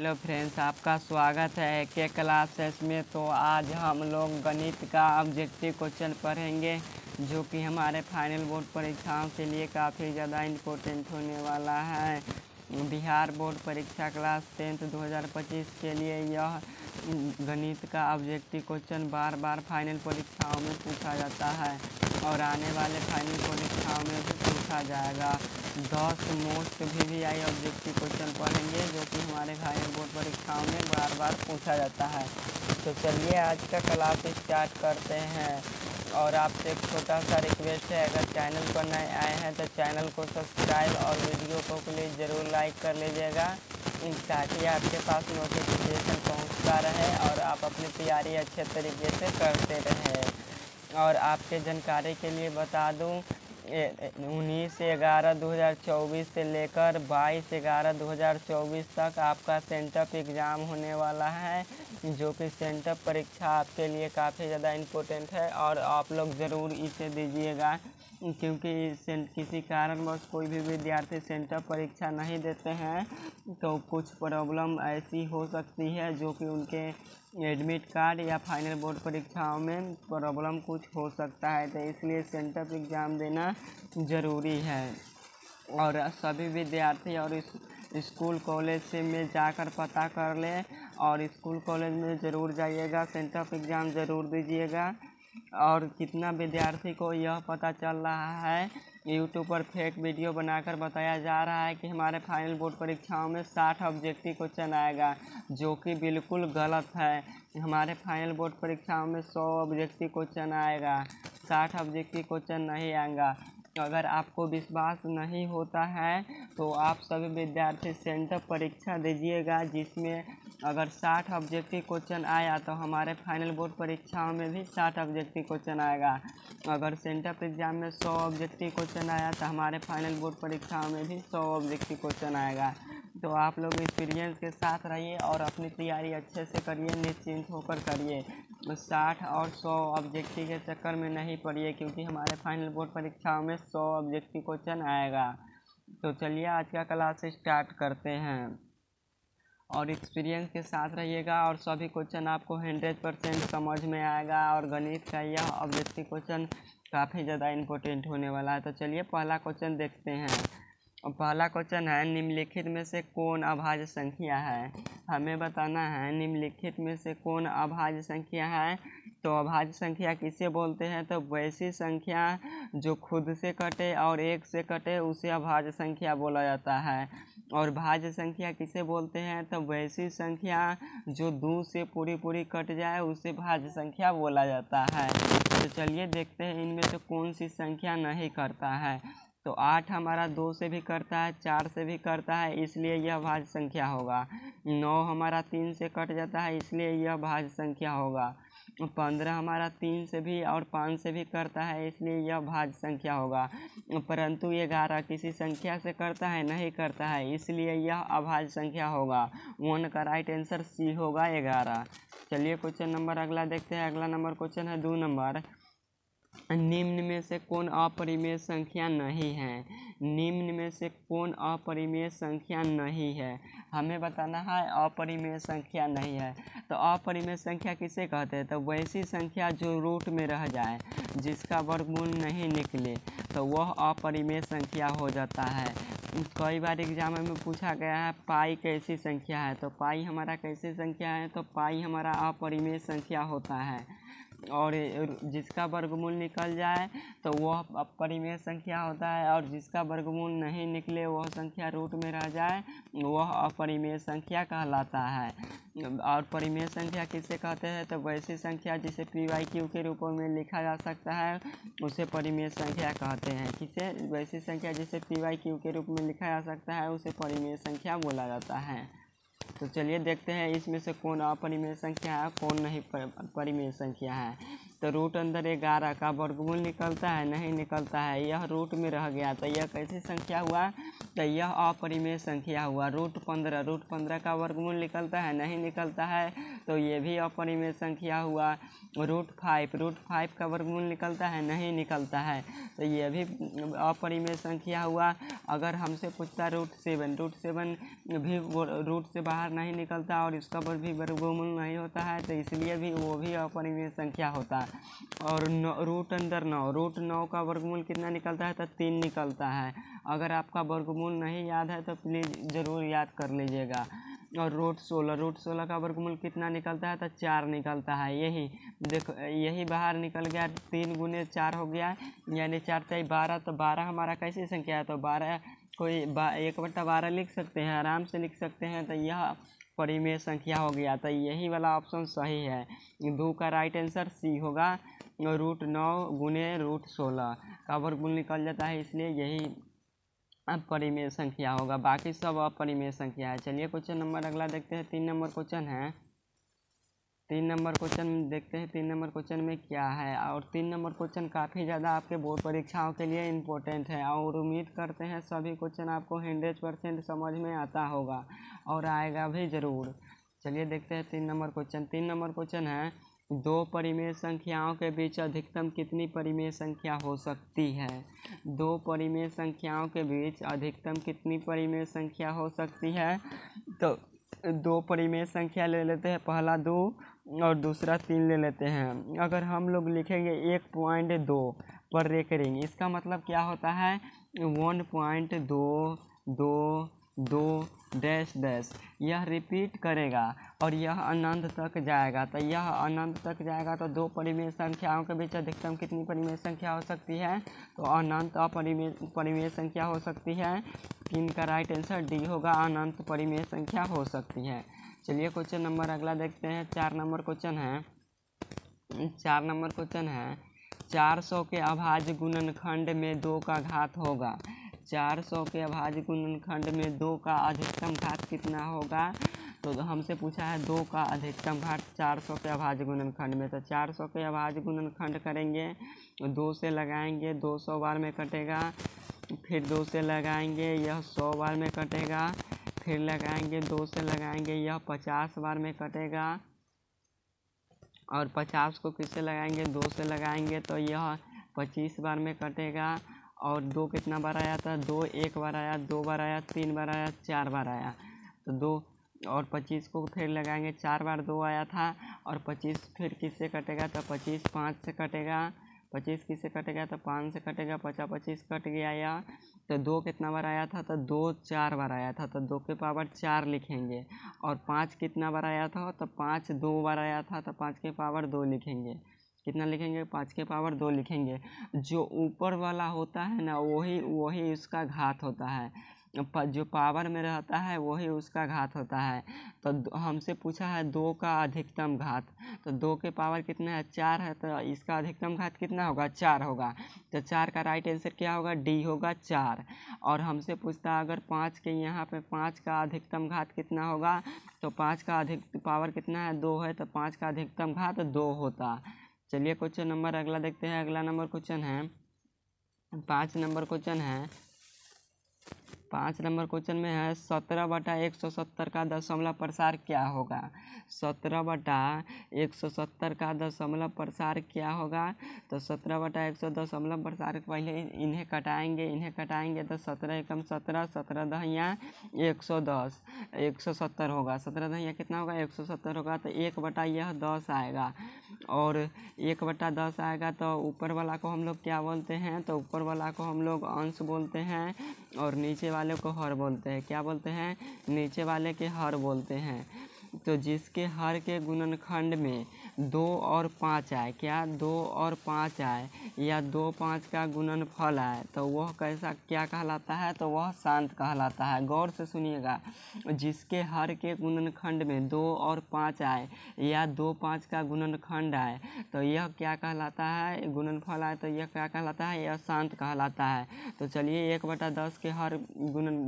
Hello friends, आपका स्वागत है के क्लासेस में। तो आज हम लोग गणित का ऑब्जेक्टिव क्वेश्चन पढ़ेंगे, जो कि हमारे फाइनल बोर्ड परीक्षाओं के लिए काफ़ी ज़्यादा इम्पोर्टेंट होने वाला है। बिहार बोर्ड परीक्षा क्लास 10th 2025 के लिए यह गणित का ऑब्जेक्टिव क्वेश्चन बार बार फाइनल परीक्षाओं में पूछा जाता है और आने वाले फाइनल परीक्षाओं में भी पूछा जाएगा। 10 मोस्ट VVI ऑब्जेक्टिव क्वेश्चन पढ़ेंगे, जो कि हमारे फाइनल बोर्ड परीक्षाओं में बार बार पूछा जाता है। तो चलिए आज का क्लास स्टार्ट करते हैं। और आपसे एक छोटा सा रिक्वेस्ट है, अगर चैनल पर नए आए हैं तो चैनल को सब्सक्राइब और वीडियो को प्लीज़ ज़रूर लाइक कर लीजिएगा, ताकि आपके पास नोटिफिकेशन पहुंचता रहे और आप अपनी तैयारी अच्छे तरीके से करते रहें। और आपके जानकारी के लिए बता दूं, 19/11/2024 से लेकर 22/11/2024 तक आपका सेंटअप एग्ज़ाम होने वाला है, जो कि सेंटअप परीक्षा आपके लिए काफ़ी ज़्यादा इम्पोर्टेंट है और आप लोग ज़रूर इसे दीजिएगा। क्योंकि किसी कारणवश कोई भी विद्यार्थी सेंटअप परीक्षा नहीं देते हैं तो कुछ प्रॉब्लम ऐसी हो सकती है, जो कि उनके एडमिट कार्ड या फाइनल बोर्ड परीक्षाओं में प्रॉब्लम कुछ हो सकता है। तो इसलिए सेंटअप एग्ज़ाम देना ज़रूरी है। और सभी विद्यार्थी और स्कूल कॉलेज से में जाकर पता कर लें और स्कूल कॉलेज में ज़रूर जाइएगा, सेंटअप एग्ज़ाम ज़रूर दीजिएगा। और कितना विद्यार्थी को यह पता चल रहा है, यूट्यूब पर फेक वीडियो बनाकर बताया जा रहा है कि हमारे फाइनल बोर्ड परीक्षाओं में 60 ऑब्जेक्टिव क्वेश्चन आएगा, जो कि बिल्कुल गलत है। हमारे फाइनल बोर्ड परीक्षाओं में 100 ऑब्जेक्टिव क्वेश्चन आएगा, 60 ऑब्जेक्टिव क्वेश्चन नहीं आएगा। अगर आपको विश्वास नहीं होता है तो आप सभी विद्यार्थी सेंटअप परीक्षा दीजिएगा, जिसमें अगर 60 ऑब्जेक्टिव क्वेश्चन आया तो हमारे फाइनल बोर्ड परीक्षाओं में भी 60 ऑब्जेक्टिव क्वेश्चन आएगा। अगर सेंटअप एग्ज़ाम में 100 ऑब्जेक्टिव क्वेश्चन आया तो हमारे फाइनल बोर्ड परीक्षाओं में भी 100 ऑब्जेक्टिव क्वेश्चन आएगा। तो आप लोग एक्सपीरियंस के साथ रहिए और अपनी तैयारी अच्छे से करिए, निश्चिंत होकर करिए। 60 और 100 ऑब्जेक्टिव के चक्कर में नहीं पड़िए, क्योंकि हमारे फाइनल बोर्ड परीक्षाओं में 100 ऑब्जेक्टिव क्वेश्चन आएगा। तो चलिए आज का क्लास स्टार्ट करते हैं और एक्सपीरियंस के साथ रहिएगा और सभी क्वेश्चन आपको 100% समझ में आएगा। और गणित का यह ऑब्जेक्टिव क्वेश्चन काफ़ी ज़्यादा इम्पोर्टेंट होने वाला है। तो चलिए पहला क्वेश्चन देखते हैं। और पहला क्वेश्चन है, निम्नलिखित में से कौन अभाज्य संख्या है। हमें बताना है निम्नलिखित में से कौन अभाज्य संख्या है। तो अभाज्य संख्या किसे बोलते हैं, तो वैसी संख्या जो खुद से कटे और एक से कटे उसे अभाज्य संख्या बोला जाता है। और भाज्य संख्या किसे बोलते हैं, तो वैसी संख्या जो 2 से पूरी कट जाए उसे भाज्य संख्या बोला जाता है। तो चलिए देखते हैं इनमें से कौन सी संख्या नहीं करता है। तो 8 हमारा 2 से भी करता है, 4 से भी करता है, इसलिए यह भाज्य संख्या होगा। 9 हमारा 3 से कट जाता है, इसलिए यह भाज्य संख्या होगा। 15 हमारा 3 से भी और 5 से भी करता है, इसलिए यह भाज्य संख्या होगा। परंतु 11 किसी संख्या से करता है नहीं करता है, इसलिए यह अभाज्य संख्या होगा। 1 का राइट आंसर सी होगा 11। चलिए क्वेश्चन नंबर अगला देखते हैं। अगला नंबर क्वेश्चन है 2 नंबर, निम्न में से कौन अपरिमेय संख्या नहीं है। निम्न में से कौन अपरिमेय संख्या नहीं है, हमें बताना है अपरिमेय संख्या नहीं है। तो अपरिमेय संख्या किसे कहते हैं, तो वैसी संख्या जो रूट में रह जाए, जिसका वर्गमूल नहीं निकले, तो वह अपरिमेय संख्या हो जाता है। कई बार एग्जाम में पूछा गया है पाई कैसी संख्या है, तो पाई हमारा कैसी संख्या है, तो पाई हमारा अपरिमेय संख्या होता है। और जिसका वर्गमूल निकल जाए तो वह अपरिमेय संख्या होता है, और जिसका वर्गमूल नहीं निकले वह संख्या रूट में रह जाए वह अपरिमेय संख्या कहलाता है। और परिमेय संख्या किसे कहते हैं, तो वैसी संख्या जिसे PYQ के रूप में लिखा जा सकता है उसे परिमेय संख्या कहते हैं। किसे, वैसी संख्या जिसे PYQ के रूप में लिखा जा सकता है उसे परिमेय संख्या बोला जाता है। तो चलिए देखते हैं इसमें से कौन अपरिमेय संख्या है, कौन नहीं परिमेय संख्या है। तो रूट अंदर 11 का वर्गमूल निकलता है, नहीं निकलता है, यह रूट में रह गया। तो यह कैसी संख्या हुआ? तो यह अपरिमेय संख्या हुआ। रूट 15 का वर्गमूल निकलता है, नहीं निकलता है, तो ये भी अपरिमेय संख्या हुआ। रूट 5 का वर्गमूल निकलता है, नहीं निकलता है, तो ये भी अपरिमेय संख्या हुआ। अगर हमसे पूछता रूट 7 भी रूट से बाहर नहीं निकलता और इसका भी वर्गमूल नहीं होता है, तो इसलिए भी वो भी अपरिमेय संख्या होता है। और रूट अंदर 9 का वर्गमूल कितना निकलता है? तो 3 निकलता है। अगर आपका वर्गमूल नहीं याद है तो प्लीज़ ज़रूर याद कर लीजिएगा। और रूट 16 का वर्गमूल कितना निकलता है? तो 4 निकलता है। यही देखो, यही बाहर निकल गया, 3 गुने 4 हो गया, यानी 4 से 12। तो 12 हमारा कैसी संख्या है? तो 12 कोई 1/12 लिख सकते हैं, आराम से लिख सकते हैं। तो यह परिमेय संख्या हो गया। तो यही वाला ऑप्शन सही है। 2 का राइट आंसर सी होगा। रूट 9 गुने रूट 16 का वर्गमूल निकल जाता है, इसलिए यही अपरिमेय संख्या होगा। बाकी सब अपरिमेय संख्या है। चलिए क्वेश्चन नंबर अगला देखते हैं। 3 नंबर क्वेश्चन है। 3 नंबर क्वेश्चन देखते हैं 3 नंबर क्वेश्चन में क्या है। और 3 नंबर क्वेश्चन काफ़ी ज़्यादा आपके बोर्ड परीक्षाओं के लिए इम्पोर्टेंट है और उम्मीद करते हैं सभी क्वेश्चन आपको 100% समझ में आता होगा और आएगा भी ज़रूर। चलिए देखते हैं 3 नंबर क्वेश्चन। 3 नंबर क्वेश्चन है, 2 परिमेय संख्याओं के बीच अधिकतम कितनी परिमेय संख्या हो सकती है? 2 परिमेय संख्याओं के बीच अधिकतम कितनी परिमेय संख्या हो सकती है? तो 2 परिमेय संख्या ले लेते हैं, पहला 2 और दूसरा 3 ले लेते हैं। अगर हम लोग लिखेंगे 1.2 पर रेकरिंग, इसका मतलब क्या होता है? 1.222 डैश डैश, यह रिपीट करेगा और यह अनंत तक जाएगा। तो यह अनंत तक जाएगा, तो 2 परिमेय संख्याओं के बीच अधिकतम कितनी परिमेय संख्या हो सकती है? तो अनंत परिमेय संख्या हो सकती है। 3 का राइट आंसर डी होगा, अनंत परिमेय संख्या हो सकती है। चलिए क्वेश्चन नंबर अगला देखते हैं। 4 नंबर क्वेश्चन है। 4 नंबर क्वेश्चन है, 400 के अभाज्य गुणनखंड में 2 का घात होगा। 400 के अभाज्य गुणनखंड में 2 का अधिकतम घात कितना होगा? तो हमसे पूछा है 2 का अधिकतम घात 400 के अभाज्य गुणनखंड में। तो 400 के अभाज्य गुणनखंड करेंगे, 2 से लगाएंगे, 200 बार में कटेगा, फिर 2 से लगाएंगे, यह 100 बार में कटेगा, फिर लगाएंगे, 2 से लगाएंगे, यह 50 बार में कटेगा, और 50 को किससे लगाएंगे? 2 से लगाएंगे, तो यह 25 बार में कटेगा। और 2 कितना बार आया था? 2 1 बार आया, 2 बार आया, 3 बार आया, 4 बार आया। तो 2 और 25 को फिर लगाएंगे, 4 बार 2 आया था, और 25 फिर किससे कटेगा? तो 25 5 से कटेगा, 25 किससे कटेगा? तो 5 से कटेगा, 25 कट गया यह। तो 2 कितना बार आया था? तो 2 4 बार आया था, तो 2 के पावर 4 लिखेंगे। और 5 कितना बार आया था? तो 5 2 बार आया था, तो 5 के पावर 2 लिखेंगे। कितना लिखेंगे? 5 के पावर 2 लिखेंगे। जो ऊपर वाला होता है ना, वही उसका घात होता है। जो पावर में रहता है वही उसका घात होता है। तो हमसे पूछा है 2 का अधिकतम घात, तो 2 के पावर कितना है? 4 है, तो इसका अधिकतम घात कितना होगा? 4 होगा। तो 4 का राइट आंसर क्या होगा? डी होगा, 4। और हमसे पूछता अगर 5 के यहाँ पे 5 का अधिकतम घात कितना होगा? तो 5 का अधिक पावर कितना है? 2 है, तो 5 का अधिकतम घात 2 होता। चलिए क्वेश्चन नंबर अगला देखते हैं। अगला नंबर क्वेश्चन है 5 नंबर क्वेश्चन है। 5 नंबर क्वेश्चन में है 17/170 का दशमलव प्रसार क्या होगा? 17/170 का दशमलव प्रसार क्या होगा? तो 17/100 दशमलव प्रसार, पहले इन्हें कटाएंगे तो 17 एकम 17, 17 दहिया 110, 170 होगा। 17 दहिया कितना होगा? 170 होगा। तो 1 यह 10 आएगा, और 1/10 आएगा, तो ऊपर वाला को हम लोग क्या बोलते हैं? तो ऊपर वाला को हम लोग अंश बोलते हैं, और नीचे वाले को हर बोलते हैं। क्या बोलते हैं? नीचे वाले के हर बोलते हैं। तो जिसके हर के गुणनखंड में 2 और 5 आए, क्या 2 और 5 आए, या 2 5 का गुणनफल आए, तो वह कैसा क्या कहलाता है? तो वह शांत कहलाता है। गौर से सुनिएगा, जिसके हर के गुणनखंड में 2 और 5 आए, या 2 5 का गुणनखंड आए, तो यह क्या कहलाता है? गुणनफल आए, तो यह क्या कहलाता है? यह शांत कहलाता है। तो चलिए 1/10 के हर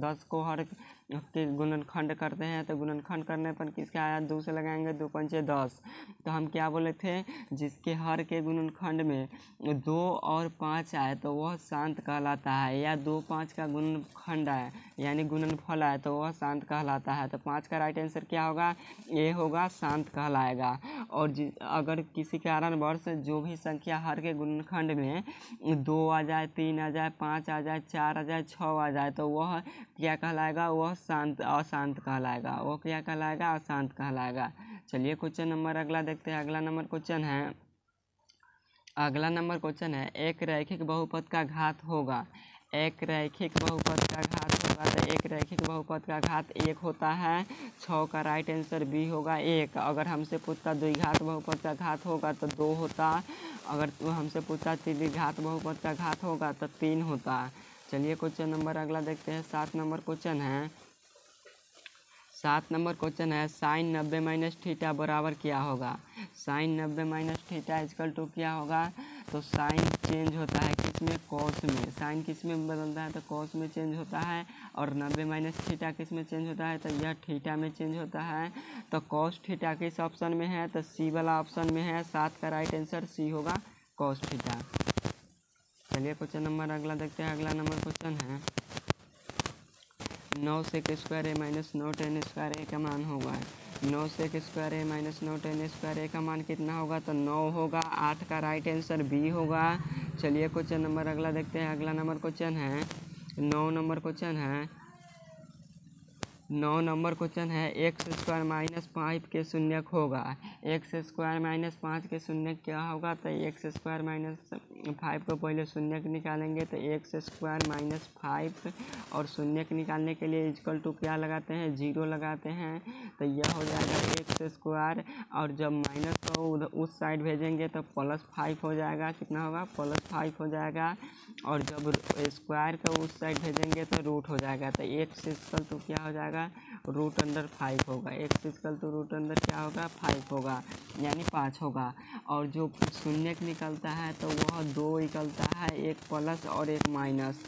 10 को हर के गुणनखंड करते हैं तो गुणनखंड करने पर किसका आया, 2 से लगाएंगे, 2 पंचे 10। तो हम क्या बोले थे, जिसके हर के गुणनखंड में 2 और 5 आए तो वह शांत कहलाता है, या 2 5 का गुणनखंड आए यानी गुणनफल आए तो वह शांत कहलाता है। तो 5 का राइट आंसर क्या होगा, ए होगा, शांत कहलाएगा। और अगर किसी कारणवश जो भी संख्या हर के गुणनखंड में 2 आ जाए, 3 आ जाए, 5 आ जाए, 4 आ जाए, 6 आ जाए तो वह क्या कहलाएगा, वह अशांत कहलाएगा। वो क्या कहलाएगा, अशांत कहलाएगा। चलिए क्वेश्चन नंबर अगला देखते हैं। अगला नंबर क्वेश्चन है, एक रैखिक बहुपद का घात होगा। एक रैखिक बहुपद का घात होगा तो एक रैखिक बहुपद का घात 1 होता है। 6 का राइट आंसर बी होगा 1। अगर हमसे पूछता द्विघात बहुपद का घात होगा तो 2 होता। अगर हमसे पूछता त्रिघात बहुपद का घात होगा तो 3 होता। चलिए क्वेश्चन नंबर अगला देखते हैं। 7 नंबर क्वेश्चन है, साइन 90 माइनस थीटा बराबर क्या होगा। Sine 90 minus theta equal to क्या होगा, तो साइन चेंज होता है किसमें, कॉस में। साइन किस में बदलता है तो कॉस में चेंज होता है। और 90 माइनस थीटा किस में चेंज होता है, तो यह थीटा में चेंज होता है। तो कॉस थीटा किस ऑप्शन में है, तो सी वाला ऑप्शन में है। 7 का राइट आंसर सी होगा, कॉस थीटा। चलिए क्वेश्चन नंबर अगला देखते हैं। अगला नंबर क्वेश्चन है, 9 सेक स्क्वायर ए माइनस 9 टेन स्क्वायर ए का मान होगा। 9 सेक स्क्वायर ए माइनस 9 टेन स्क्वायर ए का मान कितना होगा, तो 9 होगा। 8 का राइट आंसर बी होगा। चलिए क्वेश्चन नंबर अगला देखते हैं। अगला नंबर क्वेश्चन है 9 नंबर क्वेश्चन है, एक्स स्क्वायर माइनस 5 के शून्यक होगा। एक्स स्क्वायर माइनस 5 के शून्यक क्या होगा, तो एक्स स्क्वायर माइनस 5 को पहले शून्यक निकालेंगे तो एक्स स्क्वायर माइनस 5 और शून्यक निकालने के लिए इक्वल टू क्या लगाते हैं, 0 लगाते हैं। तो यह हो जाएगा एक्स स्क्वायर, और जब माइनस को उस साइड भेजेंगे तो प्लस 5 हो जाएगा। कितना होगा, प्लस 5 हो जाएगा। और जब स्क्वायर को उस साइड भेजेंगे तो रूट हो जाएगा। तो एक्स इक्वल टू क्या हो जाएगा, रूट अंडर 5 होगा। X equal to root under क्या होगा, 5 होगा, यानी 5 होगा। और जो शून्यक निकलता है तो वह 2 निकलता है, एक प्लस और एक माइनस।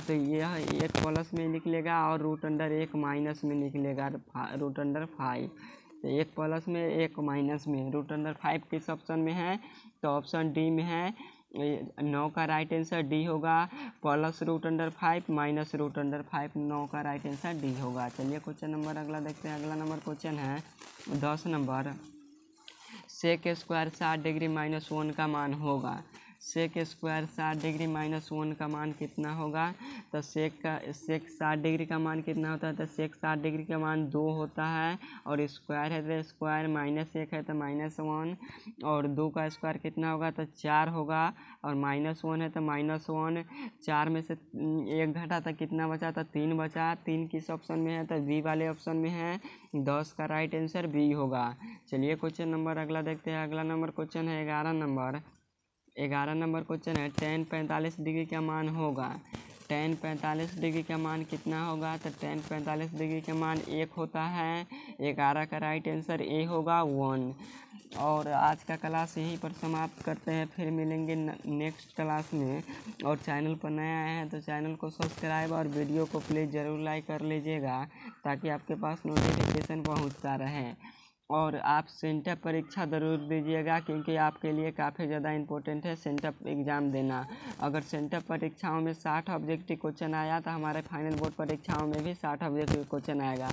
तो यह एक प्लस में निकलेगा और रूट अंडर एक माइनस में निकलेगा, रूट अंडर 5। तो एक प्लस में एक माइनस में, रूट अंडर 5 किस ऑप्शन में है, तो ऑप्शन डी में है। 9 का राइट आंसर डी होगा, plus root under 5 minus root under 5। 9 का राइट आंसर डी होगा। चलिए क्वेश्चन नंबर अगला देखते हैं। अगला नंबर क्वेश्चन है 10 number, sec square 60 degree minus 1 का मान होगा। सेक स्क्वायर 60 डिग्री माइनस 1 का मान कितना होगा, तो सेक 60 डिग्री का मान कितना होता है, तो सेक 60 डिग्री का मान 2 होता है। और स्क्वायर है तो स्क्वायर माइनस 1 है तो माइनस 1। और 2 का स्क्वायर कितना होगा, तो 4 होगा। और माइनस 1 है तो माइनस 1। 4 में से 1 घटा तो कितना बचा, तो 3 बचा। 3 किस ऑप्शन में है, तो बी वाले ऑप्शन में है। 10 का राइट आंसर बी होगा। चलिए क्वेश्चन नंबर अगला देखते हैं। अगला नंबर क्वेश्चन है 11 नंबर क्वेश्चन है, tan 45 डिग्री का मान होगा। tan 45 डिग्री का मान कितना होगा, तो tan 45 डिग्री का मान 1 होता है। 11 का राइट आंसर ए होगा, 1। और आज का क्लास यहीं पर समाप्त करते हैं, फिर मिलेंगे नेक्स्ट क्लास में। और चैनल पर नया आए हैं तो चैनल को सब्सक्राइब और वीडियो को प्लीज़ ज़रूर लाइक कर लीजिएगा, ताकि आपके पास नोटिफिकेशन पहुंचता रहे। और आप सेंटअप परीक्षा ज़रूर दीजिएगा, क्योंकि आपके लिए काफ़ी ज़्यादा इम्पोर्टेंट है सेंटअप एग्ज़ाम देना। अगर सेंटअप परीक्षाओं में 60 ऑब्जेक्टिव क्वेश्चन आया तो हमारे फाइनल बोर्ड परीक्षाओं में भी 60 ऑब्जेक्टिव क्वेश्चन आएगा।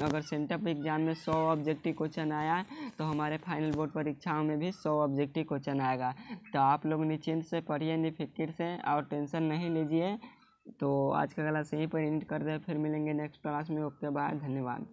अगर सेंटअप एग्ज़ाम में 100 ऑब्जेक्टिव क्वेश्चन आया तो हमारे फाइनल बोर्ड परीक्षाओं में भी 100 ऑब्जेक्टिव क्वेश्चन आएगा। तो आप लोग निश्चिंत से पढ़िए, निफिक्र से, और टेंशन नहीं लीजिए। तो आज का क्लास यहीं पर एंड कर दे, फिर मिलेंगे नेक्स्ट क्लास में। ओके बाय, धन्यवाद।